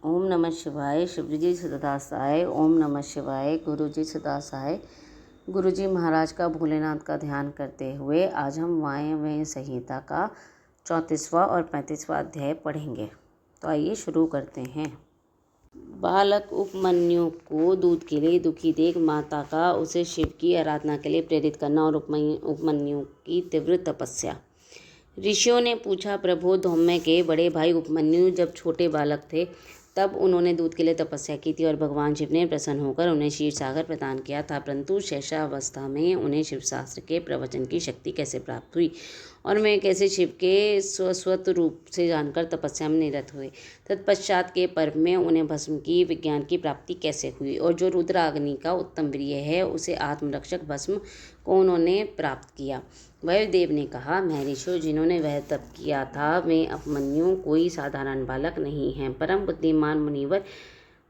ओम नमः शिवाय। शिवजी सदा सहाय। ओम नमः शिवाय। गुरुजी सदा सहाय। गुरुजी महाराज का भोलेनाथ का ध्यान करते हुए आज हम वायव्य संहिता का 34वां और 35वां अध्याय पढ़ेंगे। तो आइए शुरू करते हैं। बालक उपमन्यु को दूध के लिए दुखी देख माता का उसे शिव की आराधना के लिए प्रेरित करना और उपमन्यु की तीव्र तपस्या। ऋषियों ने पूछा, प्रभु, धौम्य के बड़े भाई उपमन्यु जब छोटे बालक थे तब उन्होंने दूध के लिए तपस्या की थी और भगवान शिव ने प्रसन्न होकर उन्हें क्षीर सागर प्रदान किया था, परंतु शैशवावस्था में उन्हें शिवशास्त्र के प्रवचन की शक्ति कैसे प्राप्त हुई और वे कैसे शिव के स्वस्वत रूप से जानकर तपस्या में निरत हुए। तत्पश्चात के पर्व में उन्हें भस्म की विज्ञान की प्राप्ति कैसे हुई और जो रुद्राग्नि का उत्तम वीर्य है उसे आत्मरक्षक भस्म को उन्होंने प्राप्त किया। वायुदेव ने कहा, महर्षियों, जिन्होंने वह तप किया था वे उपमन्यु कोई साधारण बालक नहीं हैं। परम बुद्धिमान मुनिवर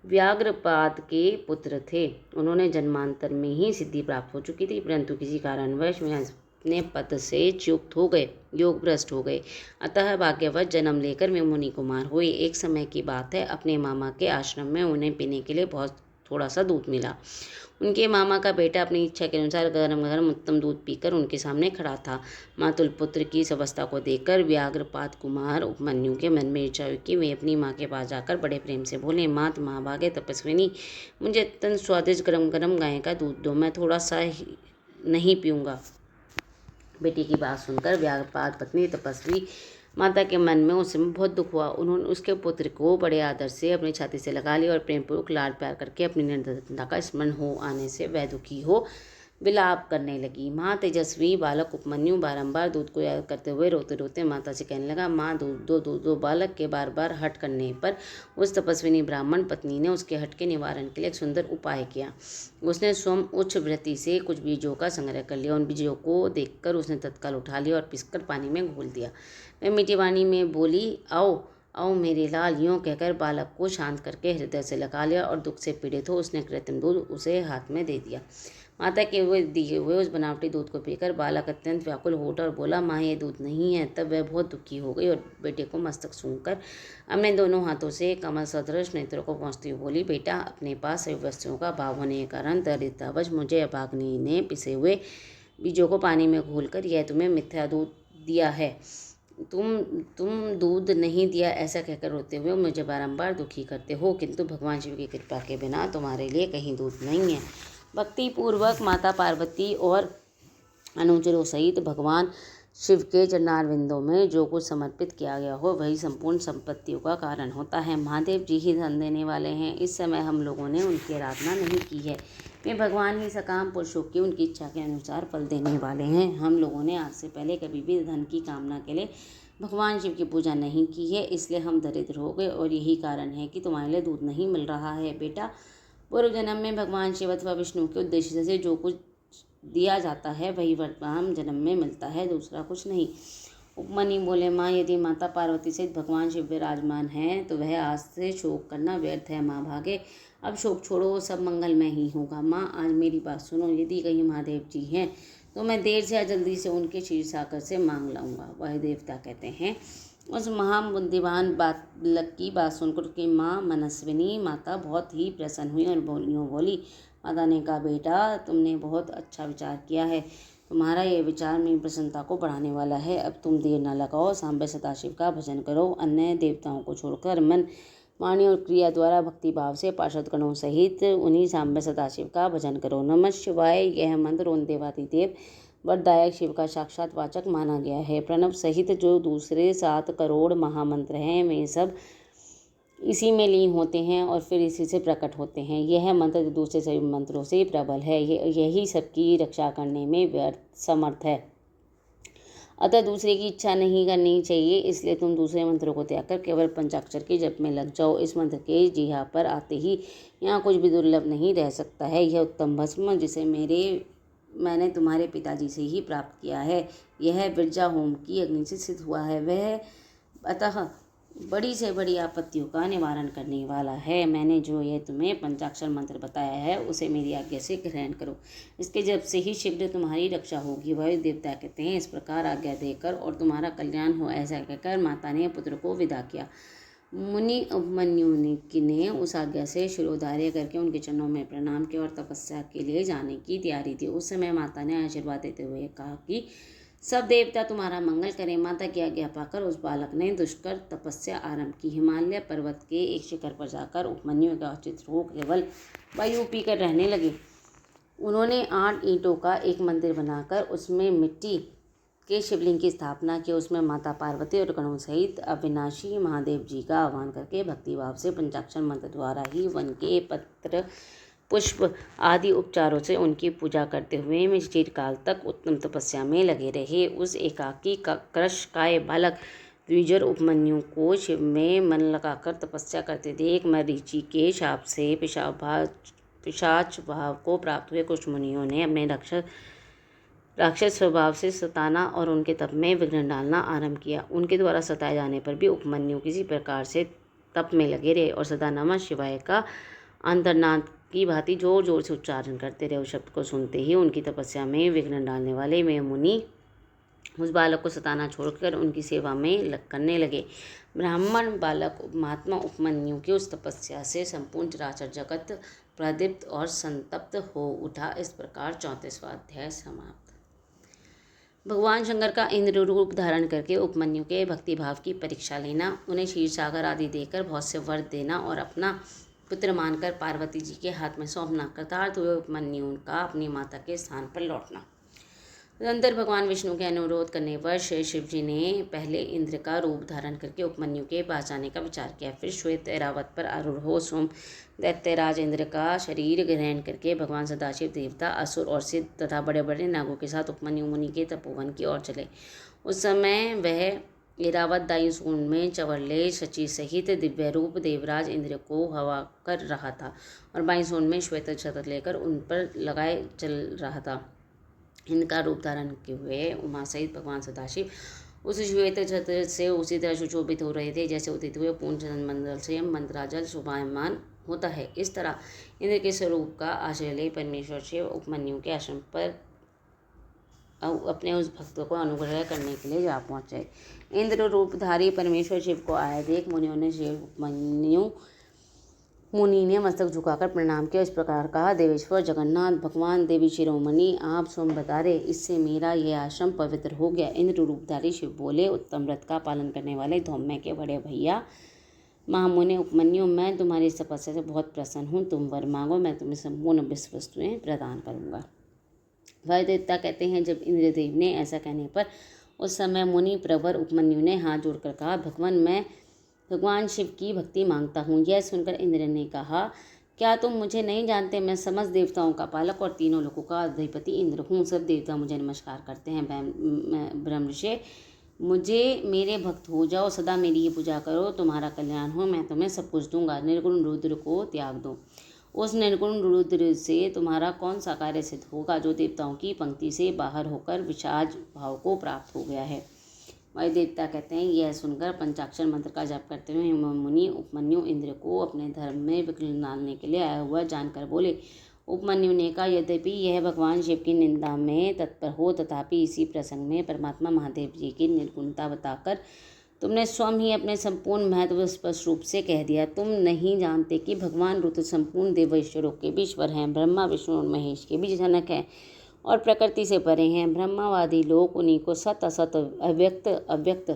व्याघ्रपाद के पुत्र थे। उन्होंने जन्मांतर में ही सिद्धि प्राप्त हो चुकी थी, परंतु किसी कारणवश वे अपने पद से च्युत हो गए, योग भ्रष्ट हो गए। अतः भाग्यवश जन्म लेकर वे मुनि कुमार हुए। एक समय की बात है, अपने मामा के आश्रम में उन्हें पीने के लिए बहुत थोड़ा सा दूध मिला। उनके मामा का बेटा अपनी इच्छा के अनुसार गरम गरम उत्तम दूध पीकर उनके सामने खड़ा था। मातुल पुत्र की इस अवस्था को देखकर व्याघ्रपाद कुमार उपमन्यु के मन में इच्छा हुई कि वे अपनी माँ के पास जाकर बड़े प्रेम से बोले, मात महाभागे तपस्विनी, मुझे अत्यंत स्वादिष्ट गरम गरम गाय का दूध दो, मैं थोड़ा सा ही नहीं पीऊँगा। बेटी की बात सुनकर व्याघ्रपाद पत्नी तपस्वी माता के मन में उस समय बहुत दुख हुआ। उन्होंने उसके पुत्र को बड़े आदर से अपनी छाती से लगा लिया और प्रेमपूर्वक लाड प्यार करके अपनी निर्धनता का स्मरण हो आने से वह दुखी हो विलाप करने लगी। माँ तेजस्वी बालक उपमन्यु बारंबार दूध को याद करते हुए रोते रोते माता से कहने लगा, माँ दूध दो, दूध दो। बालक के बार बार हट करने पर उस तपस्विनी ब्राह्मण पत्नी ने उसके हट के निवारण के लिए एक सुंदर उपाय किया। उसने स्वयं उच्च वृत्ति से कुछ बीजों का संग्रह कर लिया। उन बीजों को देखकर उसने तत्काल उठा लिया और पिसकर पानी में घोल दिया। वह मीठी वाणी में बोली, आओ आओ मेरे लाल। यूँ कहकर बालक को शांत करके हृदय से लगा लिया और दुख से पीड़ित हो उसने कृत्रिम दूध उसे हाथ में दे दिया। माता के हुए दिए हुए उस बनावटी दूध को पीकर बालक अत्यंत व्याकुल हो उठा और बोला, माँ, ये दूध नहीं है। तब वह बहुत दुखी हो गई और बेटे को मस्तक सूंघकर अपने दोनों हाथों से कमल सदृश नेत्रों को पहुँचती हुई बोली, बेटा, अपने पास सभी वस्तुओं का अभाव होने के कारण दरिद्रतावश मुझे अभाग्नि ने पिसे हुए बीजों को पानी में घोलकर यह तुम्हें मिथ्या दूध दिया है। तुम दूध नहीं दिया ऐसा कहकर रोते हुए मुझे बारंबार दुखी करते हो, किंतु भगवान शिव की कृपा के बिना तुम्हारे लिए कहीं दूध नहीं है। भक्ति पूर्वक माता पार्वती और अनुचरों सहित भगवान शिव के चरणारविंदों में जो कुछ समर्पित किया गया हो वही संपूर्ण संपत्तियों का कारण होता है। महादेव जी ही धन देने वाले हैं। इस समय हम लोगों ने उनकी आराधना नहीं की है। वे भगवान ही सकाम पुरुषों की उनकी इच्छा के अनुसार फल देने वाले हैं। हम लोगों ने आज से पहले कभी भी धन की कामना के लिए भगवान शिव की पूजा नहीं की है, इसलिए हम दरिद्र हो गए और यही कारण है कि तुम्हारे लिए दूध नहीं मिल रहा है। बेटा, पूर्व जन्म में भगवान शिव अथवा विष्णु के उद्देश्य से जो कुछ दिया जाता है वही वर्तमान जन्म में मिलता है, दूसरा कुछ नहीं। उपमन्यु बोले, माँ, यदि माता पार्वती सहित भगवान शिव विराजमान हैं तो वह आज से शोक करना व्यर्थ है। माँ भागे, अब शोक छोड़ो, सब मंगलमय ही होगा। माँ, आज मेरी बात सुनो, यदि कहीं महादेव जी हैं तो मैं देर से या जल्दी से उनके क्षीर सागर से मांग लाऊंगा। वह देवता कहते हैं, उस महाबुद्धिमान बालक की बात सुनकर उसकी माँ मनस्विनी माता बहुत ही प्रसन्न हुई और बोली। माता ने कहा, बेटा, तुमने बहुत अच्छा विचार किया है। तुम्हारा ये विचार मेरी प्रसन्नता को बढ़ाने वाला है। अब तुम देर न लगाओ, सांबे सदाशिव का भजन करो। अन्य देवताओं को छोड़कर मन, वाणी और क्रिया द्वारा भक्ति भाव से पार्षद गणों सहित उन्हीं सांबे सदाशिव का भजन करो। नमः शिवाय यह मंत्र उन देवादिदेव वरदायक शिव का साक्षात वाचक माना गया है। प्रणव सहित जो दूसरे 7 करोड़ महामंत्र हैं वे सब इसी में लीन होते हैं और फिर इसी से प्रकट होते हैं। यह मंत्र दूसरे सभी मंत्रों से प्रबल है। यही सबकी रक्षा करने में समर्थ है। अतः दूसरे की इच्छा नहीं करनी चाहिए, इसलिए तुम दूसरे मंत्रों को त्याग कर केवल पंचाक्षर के जप में लग जाओ। इस मंत्र के जिह्वा पर आते ही यहाँ कुछ भी दुर्लभ नहीं रह सकता है। यह उत्तम भस्म जिसे मैंने तुम्हारे पिताजी से ही प्राप्त किया है, यह विरजा होम की अग्नि से सिद्ध हुआ है। वह अतः बड़ी से बड़ी आपत्तियों का निवारण करने वाला है। मैंने जो यह तुम्हें पंचाक्षर मंत्र बताया है उसे मेरी आज्ञा से ग्रहण करो। इसके जप से ही शीघ्र तुम्हारी रक्षा होगी। वायु देवता कहते हैं, इस प्रकार आज्ञा देकर और तुम्हारा कल्याण हो ऐसा कहकर माता ने पुत्र को विदा किया। मुनि उपमन्यु ने उस आज्ञा से शिरोधार्य करके उनके चरणों में प्रणाम किया और तपस्या के लिए जाने की तैयारी थी। उस समय माता ने आशीर्वाद देते हुए कहा कि सब देवता तुम्हारा मंगल करें। माता की आज्ञा पाकर उस बालक ने दुष्कर तपस्या आरंभ की। हिमालय पर्वत के एक शिखर पर जाकर उपमन्यु एकाग्रचित्त हो केवल वायु पीकर रहने लगे। उन्होंने 8 ईंटों का एक मंदिर बनाकर उसमें मिट्टी के शिवलिंग की स्थापना की। उसमें माता पार्वती और गणों सहित अविनाशी महादेव जी का आह्वान करके भक्तिभाव से पंचाक्षर मंत्र द्वारा ही वन के पत्र पुष्प आदि उपचारों से उनकी पूजा करते हुए वे चिरकाल तक उत्तम तपस्या में लगे रहे। उस एकाकी कृशकाय बालक द्विजर उपमन्यु को शिव में मन लगाकर तपस्या करते देख मरीचि के शाप से पिशाच भाव को प्राप्त हुए कुछ मुनियों ने अपने राक्षस स्वभाव से सताना और उनके तप में विघ्न डालना आरंभ किया। उनके द्वारा सताए जाने पर भी उपमन्यु किसी प्रकार से तप में लगे रहे और सदा नमः शिवाय का अंतर्नाद की भांति जोर जोर से उच्चारण करते रहे। उस शब्द को सुनते ही उनकी तपस्या में विघ्न डालने वाले वे मुनि उस बालक को सताना छोड़कर उनकी सेवा में करने लगे। ब्राह्मण बालक महात्मा उपमन्यु की उस तपस्या से संपूर्ण चराचर जगत प्रदीप्त और संतप्त हो उठा। इस प्रकार 34वां अध्याय समाप्त। भगवान शंकर का इंद्र रूप धारण करके उपमन्यु के भक्तिभाव की परीक्षा लेना, उन्हें क्षीरसागर आदि देकर बहुत से वर देना और अपना पुत्र मानकर पार्वती जी के हाथ में सौंपना, कृतार्थ हुए उपमन्यु का अपनी माता के स्थान पर लौटना। तदनंतर भगवान विष्णु के अनुरोध करने पर श्री शिव जी ने पहले इंद्र का रूप धारण करके उपमन्यु के पास जाने का विचार किया। फिर श्वेत ऐरावत पर आरूढ़ हो सोम दैत्यराज इंद्र का शरीर ग्रहण करके भगवान सदाशिव देवता, असुर और सिद्ध तथा बड़े बड़े नागों के साथ उपमन्यु मुनि के तपोवन की ओर चले। उस समय वह ऐरावत दायु सूंड में चंवरले शची सहित दिव्य रूप देवराज इंद्र को हवा कर रहा था और बाई सूंड में श्वेत छत्र लेकर उन पर लगाए चल रहा था। इनका रूप धारण किए हुए उमा सहित भगवान सदाशिव उस श्वेत छत्र से उसी तरह सुशोभित हो रहे थे जैसे उदित हुए पूर्ण चंद्र मंडल से मंत्राजल शोभायमान होता है। इस तरह इंद्र के स्वरूप का आश्रय ले परमेश्वर शिव उपमन्यु के आश्रम पर अपने उस भक्त को अनुग्रह करने के लिए जा पहुँचे। इंद्र रूपधारी परमेश्वर शिव को आया देख मुनियों ने शिव उपमन्यु मुनि ने मस्तक झुकाकर प्रणाम किया। इस प्रकार कहा, देवेश्वर जगन्नाथ भगवान देवी शिरोमणि, आप स्वयं बता रहे, इससे मेरा यह आश्रम पवित्र हो गया। इंद्र रूपधारी शिव बोले, उत्तम व्रत का पालन करने वाले धौम्य के बड़े भैया महामुनि उपमन्यु, मैं तुम्हारी इस तपस्या से बहुत प्रसन्न हूँ। तुम वर मांगो, मैं तुम्हें संपूर्ण विश्व वस्तुएं प्रदान करूँगा। वह देवता कहते हैं, जब इंद्रदेव ने ऐसा कहने पर उस समय मुनि प्रवर उपमन्यु ने हाथ जोड़कर कहा, मैं भगवान शिव की भक्ति मांगता हूँ। यह सुनकर इंद्र ने कहा, क्या तुम मुझे नहीं जानते? मैं समस्त देवताओं का पालक और तीनों लोकों का अधिपति इंद्र हूँ। सब देवता मुझे नमस्कार करते हैं। ब्रह्मर्षि, मुझे मेरे भक्त हो जाओ, सदा मेरी ये पूजा करो, तुम्हारा कल्याण हो, मैं तुम्हें सब कुछ दूंगा। निर्गुण रुद्र को त्याग दो। उस निर्गुण रुद्र से तुम्हारा कौन सा कार्य सिद्ध होगा जो देवताओं की पंक्ति से बाहर होकर विषाद भाव को प्राप्त हो गया है। वही देवता कहते हैं, यह सुनकर पंचाक्षर मंत्र का जाप करते हुए मुनि उपमन्यु इंद्र को अपने धर्म में विघ्न डालने के लिए आया हुआ जानकर बोले। उपमन्यु ने कहा, यद्यपि यह भगवान शिव की निंदा में तत्पर हो, तथापि इसी प्रसंग में परमात्मा महादेव जी की निर्गुणता बताकर तुमने स्वयं ही अपने संपूर्ण महत्व स्पष्ट रूप से कह दिया। तुम नहीं जानते कि भगवान रुद्र संपूर्ण देवेश्वरों के भी ईश्वर हैं, ब्रह्मा विष्णु और महेश के भी जनक हैं और प्रकृति से परे हैं। ब्रह्मावादी लोग उन्हीं को सत असत, अव्यक्त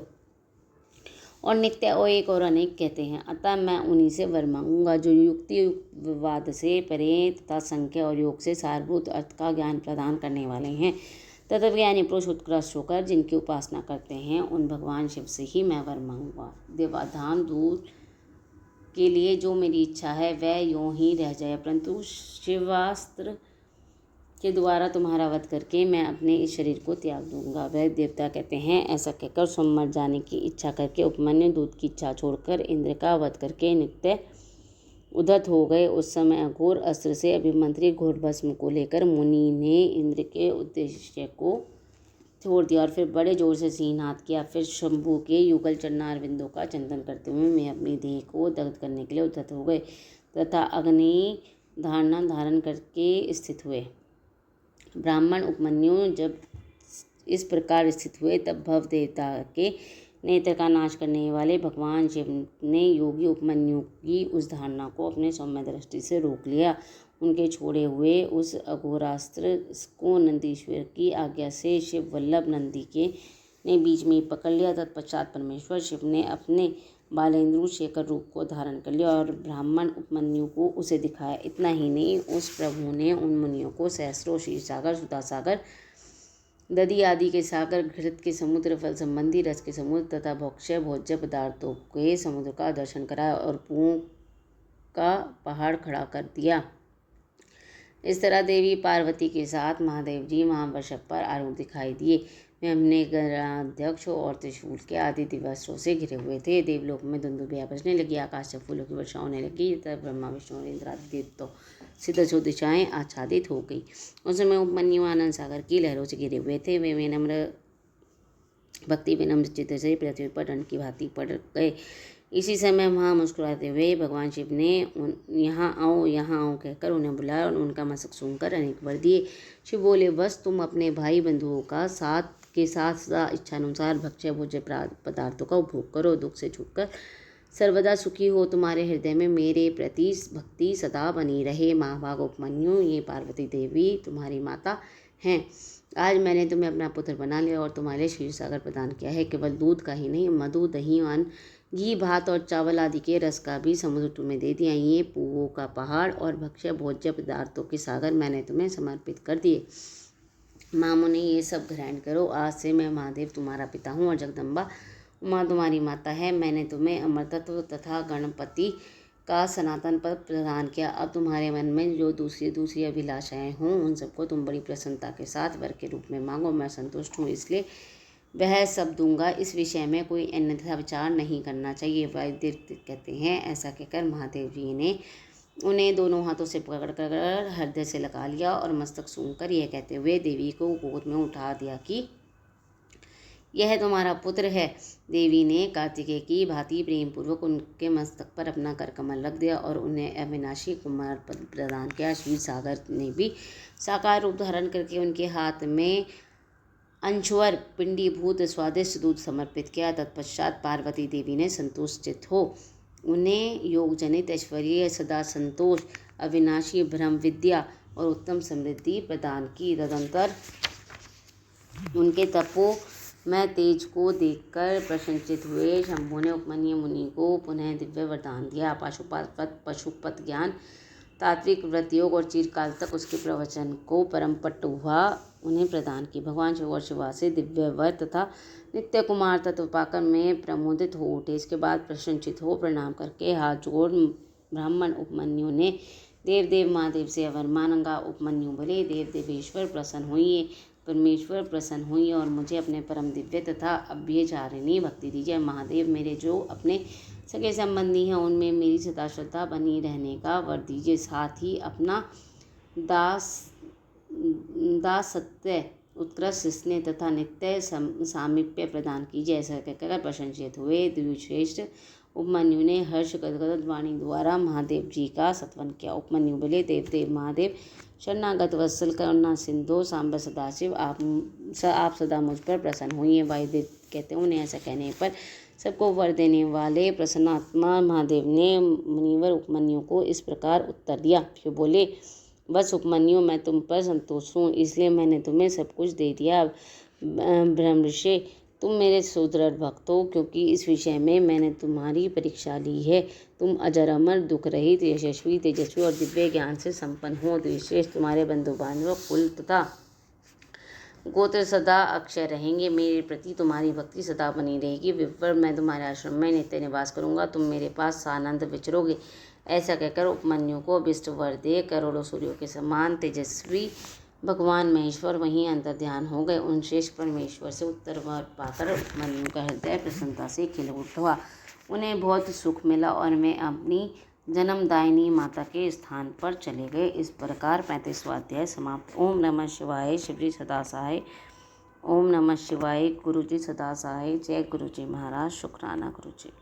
और नित्य और एक और अनेक कहते हैं। अतः मैं उन्हीं से वर मांगूंगा जो युक्ति विवाद से परे तथा संख्या और योग से सारभूत अर्थ का ज्ञान प्रदान करने वाले हैं। तत्वज्ञानी पुरुष उत्कृष्ट होकर जिनकी उपासना करते हैं, उन भगवान शिव से ही मैं वर मांगूंगा। देवाधाम दूर के लिए जो मेरी इच्छा है वह यूँ ही रह जाए, परंतु शिवास्त्र के द्वारा तुम्हारा वध करके मैं अपने इस शरीर को त्याग दूंगा। वह देवता कहते हैं, ऐसा कहकर स्वयं मर जाने की इच्छा करके उपमन्यु दूत की इच्छा छोड़कर इंद्र का वध करके नित्य उद्धत हो गए। उस समय अघोर अस्त्र से अभिमंत्रित घोर भस्म को लेकर मुनि ने इंद्र के उद्देश्य को छोड़ दिया और फिर बड़े जोर से सिंहनाद किया। फिर शंभु के युगल चरणारविंदों का चिंतन करते हुए मैं अपनी देह को दग्ध करने के लिए उद्धत हो गए तथा अग्नि धारणा धारण करके स्थित हुए। ब्राह्मण उपमन्यु जब इस प्रकार स्थित हुए तब भव देवता के नेत्र का नाश करने वाले भगवान शिव ने योगी उपमन्यु की उस धारणा को अपने सौम्य दृष्टि से रोक लिया। उनके छोड़े हुए उस अघोरास्त्र को नंदीश्वर की आज्ञा से शिव वल्लभ नंदी के ने बीच में पकड़ लिया। तत्पश्चात परमेश्वर शिव ने अपने बालेंद्रु शेखर रूप को धारण कर लिया और ब्राह्मण उपमन्यु को उसे दिखाया। इतना ही नहीं, उस प्रभु ने उन मुनियों को सहस्रों क्षीर सागर, सुधा सागर, दधि आदि के सागर, घृत के समुद्र, फल संबंधी रस के समुद्र तथा भोक्ष्य भोज्य पदार्थों के समुद्र का दर्शन कराया और पुओं का पहाड़ खड़ा कर दिया। इस तरह देवी पार्वती के साथ महादेव जी महावृषभ पर आरूढ़ दिखाई दिए। वे अपने गणाध्यक्ष और त्रिशूल के आदि दिव्यास्त्रों से घिरे हुए थे। देवलोक में धुंधुभिया बजने लगी, आकाश से फूलों की वर्षा होने लगी तब ब्रह्मा विष्णु और इंद्र आदि देवताओं से दसों दिशाएं आच्छादित हो गई। उस समय उपमन्यु आनंद सागर की लहरों से घिरे हुए थे। वे विनम्र भक्ति विनम्र चित्त से पृथ्वी पर दंड की भांति पड़ गए। इसी समय वहाँ मुस्कुराते हुए भगवान शिव ने यहाँ आओ कहकर उन्हें बुलाया और उनका मस्तक सूंघकर अनेक वर दिए। शिव बोले, बस तुम अपने भाई बंधुओं का साथ सदा इच्छानुसार भक्ष्य भोज्य पदार्थों का उपभोग करो। दुख से छूटकर सर्वदा सुखी हो। तुम्हारे हृदय में मेरे प्रति भक्ति सदा बनी रहे। महाभाग उपमन्यु, ये पार्वती देवी तुम्हारी माता हैं। आज मैंने तुम्हें अपना पुत्र बना लिया और तुम्हारे क्षीर सागर प्रदान किया है। केवल दूध का ही नहीं, मधु, दही, अन्न, घी, भात और चावल आदि के रस का भी समुद्र तुम्हें दे दिया। ये पुओं का पहाड़ और भक्ष्य भोज्य पदार्थों के सागर मैंने तुम्हें समर्पित कर दिए। मामुनि, ये सब ग्रहण करो। आज से मैं महादेव तुम्हारा पिता हूँ और जगदम्बा उमा तुम्हारी माता है। मैंने तुम्हें अमरतत्व तथा गणपति का सनातन पद प्रदान किया। अब तुम्हारे मन में जो दूसरी अभिलाषाएं हों उन सबको तुम बड़ी प्रसन्नता के साथ वर के रूप में मांगो। मैं संतुष्ट हूँ, इसलिए वह सब दूंगा। इस विषय में कोई अन्यथा विचार नहीं करना चाहिए। वैद्य कहते हैं, ऐसा कहकर महादेव जी ने उन्हें दोनों हाथों से पकड़कर हृदय से लगा लिया और मस्तक सूंघकर यह कहते हुए देवी को गोद में उठा दिया कि यह तुम्हारा पुत्र है। देवी ने कार्तिकेय की भांति प्रेम पूर्वक उनके मस्तक पर अपना कर कमल रख दिया और उन्हें अविनाशी कुमार पद प्रदान किया। क्षीर सागर ने भी साकार रूप धारण करके उनके हाथ में अंशवर पिंडीभूत स्वादिष्ट दूध समर्पित किया। तत्पश्चात पार्वती देवी ने संतुष्टित हो उन्हें योग जनित ऐश्वर्य, सदा संतोष, अविनाशी ब्रह्म विद्या और उत्तम समृद्धि प्रदान की। तदंतर उनके तपो मैं तेज को देखकर प्रशंसित हुए शंभु ने उपमन्यु मुनि को पुनः दिव्य वरदान दिया। पशुपत ज्ञान, तात्विक व्रत योग और चिरकाल तक उसके प्रवचन को परम पट्टु हुआ उन्हें प्रदान की। भगवान शिव और शिवा से दिव्य वर तथा नित्य कुमार तत्व पाकर में प्रमोदित हो उठे। इसके बाद प्रशंसित हो प्रणाम करके हाथ जोड़ ब्राह्मण उपमन्यु ने देव महादेव से अवर मांगा। उपमन्यु बोले, देव देवेश्वर प्रसन्न होइए, परमेश्वर प्रसन्न होइए और मुझे अपने परम दिव्य तथा अभ्यचारिणी भक्ति दीजिए। महादेव, मेरे जो अपने सगे संबंधी हैं उनमें मेरी सदा श्रद्धा बनी रहने का वर दीजिए। साथ ही अपना दासत्य, उत्कृष्ट स्नेह तथा नित्य सामीप्य प्रदान कीजिए। ऐसा कहकर प्रशंसित हुए द्विश्रेष्ठ उपमन्यु ने हर्ष गदगद वाणी द्वारा महादेव जी का सत्वन किया। उपमन्यु बोले, देव महादेव, शरणागत वत्सल, करुणा सिंधु, सांब सदाशिव, आप सदा मुझ पर प्रसन्न होइए। वायुदेव कहते हैं, उन्हें ऐसा कहने पर सबको वर देने वाले प्रसन्नात्मा महादेव ने मुनिवर उपमन्यु को इस प्रकार उत्तर दिया। शिव बोले, बस उपमन्यु, मैं तुम पर संतोष हूँ, इसलिए मैंने तुम्हें सब कुछ दे दिया। ब्रह्मर्षि, तुम मेरे सुदृढ़ भक्त हो, क्योंकि इस विषय में मैंने तुम्हारी परीक्षा ली है। तुम अजर अमर, दुख रहित, यशस्वी, तेजस्वी और दिव्य ज्ञान से संपन्न हो। द्विश्रेष्ठ, तुम्हारे बंधु बांधव, कुल तथा गोत्र सदा अक्षय रहेंगे। मेरे प्रति तुम्हारी भक्ति सदा बनी रहेगी। विप्र, मैं तुम्हारे आश्रम में नित्य निवास करूंगा, तुम मेरे पास सानंद विचरोगे। ऐसा कहकर उपमन्यु को अभिष्ट वर दे करोड़ों सूर्यों के समान तेजस्वी भगवान महेश्वर वहीं अंतर्ध्यान हो गए। उन श्रेष्ठ परमेश्वर से उत्तर वर पाकर उपमन्यु का हृदय प्रसन्नता से खिल उठा। उन्हें बहुत सुख मिला और वे अपनी जन्मदायिनी माता के स्थान पर चले गए। इस प्रकार 35वां अध्याय समाप्त। ओम नमः शिवाय। शिवजी सदा सहाय। ओम नमः शिवाय। गुरुजी सदा सहाय। जय गुरुजी महाराज। शुक्राना गुरुजी।